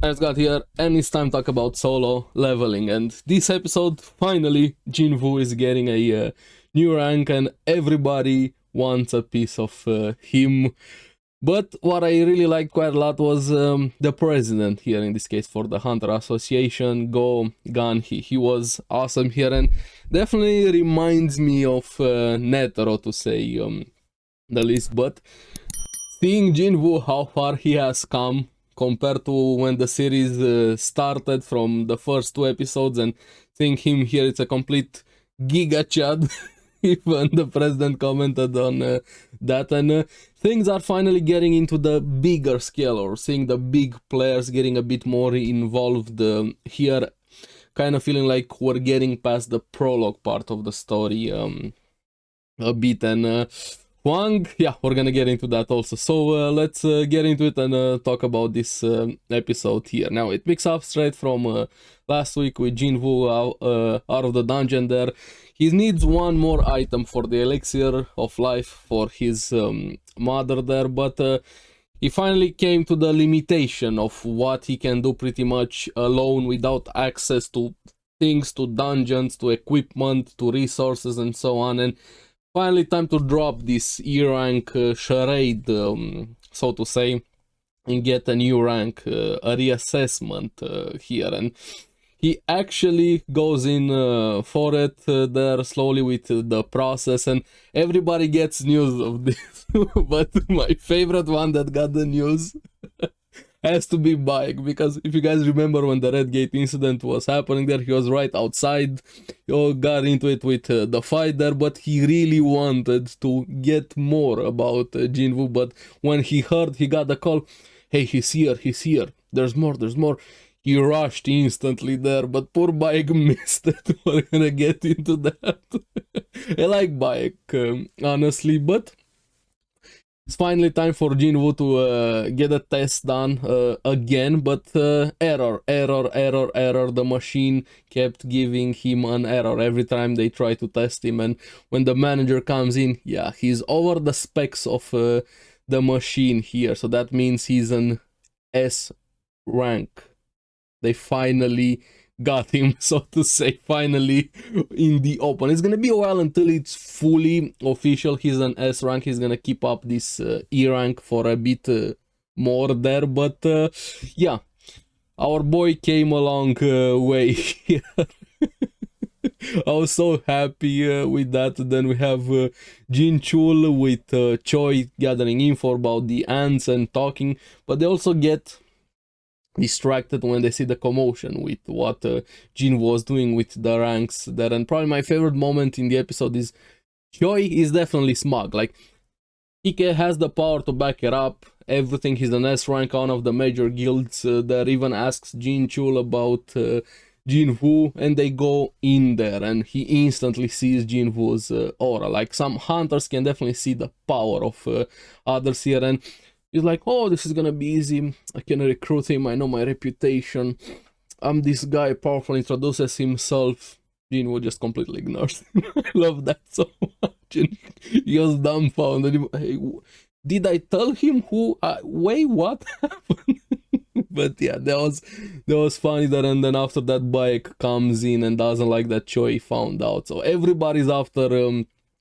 Asgard here, and it's time to talk about solo leveling. And this episode, finally, Jinwoo is getting a new rank, and everybody wants a piece of him. But what I really liked quite a lot was the president here, in this case for the Hunter Association, Go Gan-hee. He was awesome here, and definitely reminds me of Netero, to say the least. But seeing Jinwoo, how far he has come compared to when the series started from the first two episodes, and seeing him here, it's a complete giga chad. Even the president commented on that, and things are finally getting into the bigger scale, or seeing the big players getting a bit more involved here. Kind of feeling like we're getting past the prologue part of the story a bit, and Huang, yeah, we're gonna get into that also. So let's get into it and talk about this episode here. Now, it picks up straight from last week with Jinwoo out of the dungeon there. He needs one more item for the elixir of life for his mother there, but he finally came to the limitation of what he can do pretty much alone without access to things, to dungeons, to equipment, to resources, and so on. And finally, time to drop this E rank charade, so to say, and get a new rank, a reassessment here. And he actually goes in for it there slowly with the process, and everybody gets news of this. But my favorite one that got the news has to be Bike, because if you guys remember when the Red Gate incident was happening there, he was right outside. He all got into it with the fight there, but he really wanted to get more about Jinwoo. But when he heard, he got the call, hey, he's here, there's more. He rushed instantly there, but poor Bike missed it. We're gonna get into that. I like Bike, honestly, but it's finally time for Jinwoo to get a test done again, but error. The machine kept giving him an error every time they try to test him, and when the manager comes in, yeah, he's over the specs of the machine here, so that means he's an S rank. They finally got him, so to say, finally in the open. It's gonna be a while until it's fully official. He's an S rank. He's gonna keep up this E rank for a bit more there, but yeah, our boy came a long way here. I was so happy with that. Then we have Jin-chul with Choi gathering info about the ants and talking, but they also get distracted when they see the commotion with what Jin was doing with the ranks there. And probably my favorite moment in the episode is Choi is definitely smug. Like, he has the power to back it up, everything. He's an S rank, one of the major guilds that even asks Jin-chul about Jinwoo, and they go in there and he instantly sees Jinwoo's aura. Like, some hunters can definitely see the power of others here, and he's like, oh, this is gonna be easy. I can recruit him. I know my reputation. I'm this guy. Powerful, introduces himself. Jinwoo just completely ignores him. I love that so much. And he was dumbfounded. Hey, did I tell him who? Wait, what happened? But yeah, that was funny there. And then after that, Bike comes in and doesn't like that Choi found out. So everybody's after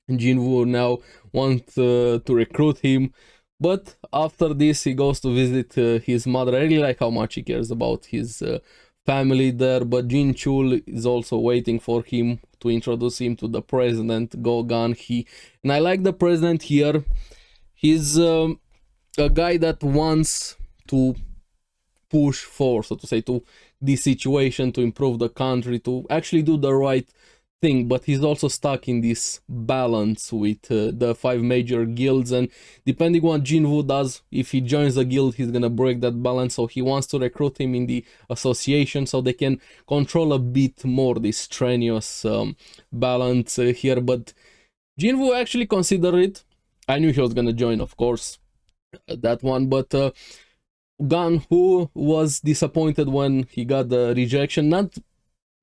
Jinwoo now, want to recruit him. But after this, he goes to visit his mother. I really like how much he cares about his family there. But Jin-chul is also waiting for him to introduce him to the president, Go Gan-hee. And I like the president here. He's a guy that wants to push for, so to say, to this situation, to improve the country, to actually do the right thing, but he's also stuck in this balance with the 5 major guilds, and depending on what Jinwoo does, if he joins the guild, he's gonna break that balance. So he wants to recruit him in the association so they can control a bit more this strenuous balance here. But Jinwoo actually considered it. I knew he was gonna join, of course, that one, but Gan-hoo was disappointed when he got the rejection, not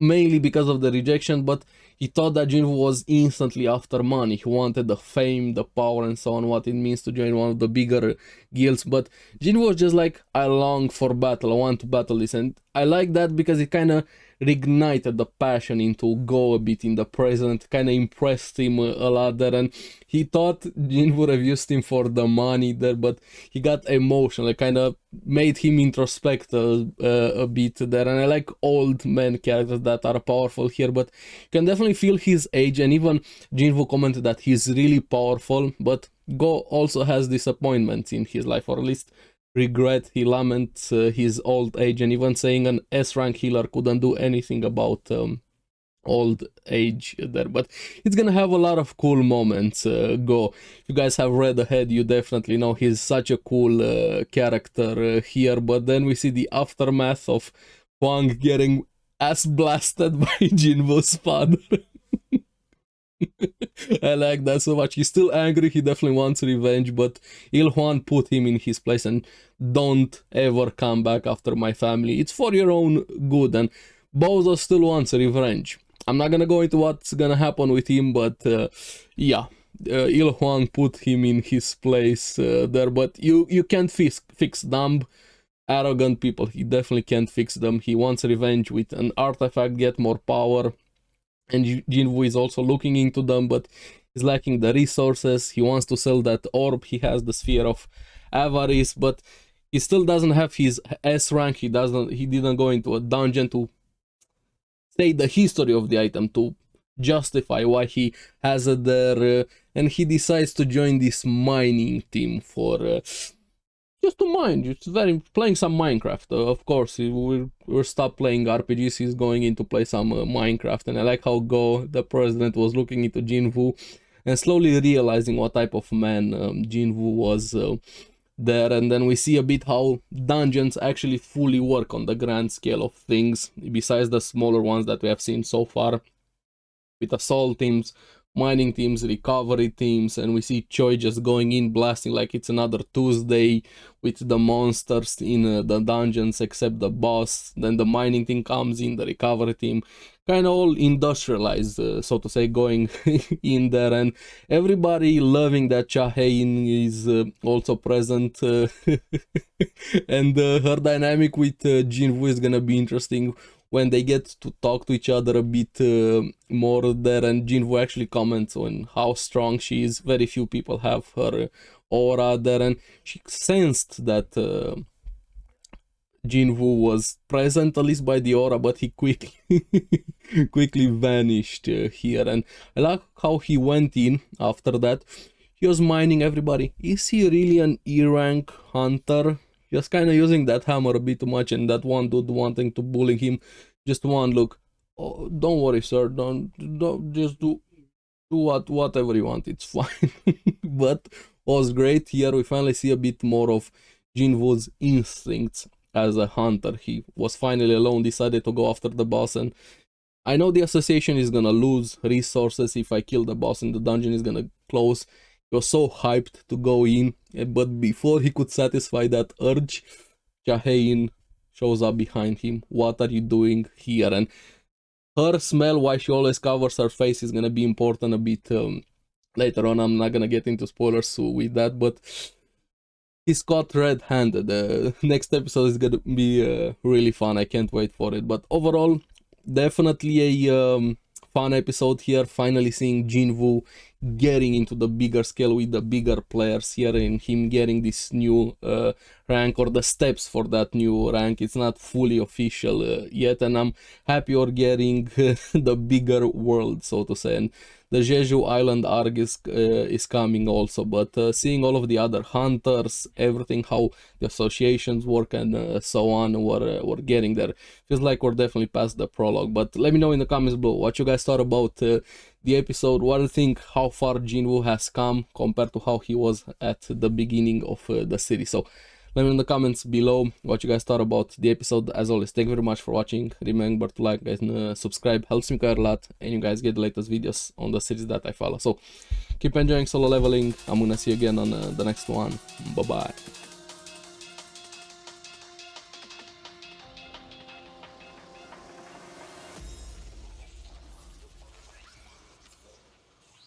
mainly because of the rejection, but he thought that Jinwoo was instantly after money. He wanted the fame, the power, and so on, what it means to join one of the bigger guilds. But Jinwoo was just like, I long for battle, I want to battle this. And I like that because it kind of reignited the passion into go a bit in the present, kind of impressed him a lot there. And he thought Jinwoo refused him for the money there, but he got emotional. It kind of made him introspect a bit there. And I like old men characters that are powerful here, but you can definitely feel his age. And even Jinwoo commented that he's really powerful, but Go also has disappointments in his life, or at least regret. He laments his old age, and even saying an S-rank healer couldn't do anything about old age there. But it's gonna have a lot of cool moments. Go, if you guys have read ahead, you definitely know he's such a cool character here. But then we see the aftermath of Hwang getting ass blasted by Jinwoo's father. I like that so much. He's still angry, he definitely wants revenge, but Il-hwan put him in his place and don't ever come back after my family. It's for your own good, and Bowser still wants revenge. I'm not gonna go into what's gonna happen with him, but yeah, Il-hwan put him in his place there, but you can't fix dumb, arrogant people. He definitely can't fix them. He wants revenge with an artifact, get more power, and Jinwoo is also looking into them, but he's lacking the resources. He wants to sell that orb. He has the sphere of avarice, but he still doesn't have his S rank. He didn't go into a dungeon to say the history of the item, to justify why he has it there, and he decides to join this mining team for just to mine, just playing some Minecraft. Of course, we'll stop playing RPGs. He's going in to play some Minecraft, and I like how Go, the president, was looking into Jinwoo and slowly realizing what type of man Jinwoo was there. And then we see a bit how dungeons actually fully work on the grand scale of things, besides the smaller ones that we have seen so far, with assault teams, mining teams, recovery teams, and we see Choi just going in blasting like it's another Tuesday with the monsters in the dungeons except the boss. Then the mining team comes in, the recovery team, kind of all industrialized, so to say, going in there, and everybody loving that Cha-hae-in is also present, and her dynamic with Jinwoo is gonna be interesting when they get to talk to each other a bit more there, and Jinwoo actually comments on how strong she is. Very few people have her aura there, and she sensed that Jinwoo was present, at least by the aura, but he quickly vanished here. And I like how he went in after that. He was mining everybody. Is he really an E-rank hunter? Just kind of using that hammer a bit too much, and that one dude wanting to bully him. Just one look. Oh, don't worry, sir. Don't just do whatever you want. It's fine. But was great. Here we finally see a bit more of Jinwoo's instincts as a hunter. He was finally alone, decided to go after the boss, and I know the association is gonna lose resources if I kill the boss, and the dungeon is gonna close. He was so hyped to go in, but before he could satisfy that urge, Cha-hae-in shows up behind him. What are you doing here? And her smell, why she always covers her face, is gonna be important a bit later on. I'm not gonna get into spoilers with that, but he's caught red-handed. Next episode is gonna be really fun. I can't wait for it. But overall, definitely a fun episode here. Finally seeing Jinwoo getting into the bigger scale with the bigger players here, and him getting this new rank, or the steps for that new rank. It's not fully official yet, and I'm happy you're getting the bigger world, so to say. And the Jeju Island arc is coming also, but seeing all of the other hunters, everything, how the associations work and so on, we're getting there. Feels like we're definitely past the prologue. But let me know in the comments below what you guys thought about the episode. What do you think, how far Jinwoo has come compared to how he was at the beginning of the series? So let me know in the comments below what you guys thought about the episode. As always, thank you very much for watching. Remember to like, guys, and subscribe. Helps me quite a lot, and you guys get the latest videos on the series that I follow. So keep enjoying solo leveling. I'm gonna see you again on the next one. Bye bye.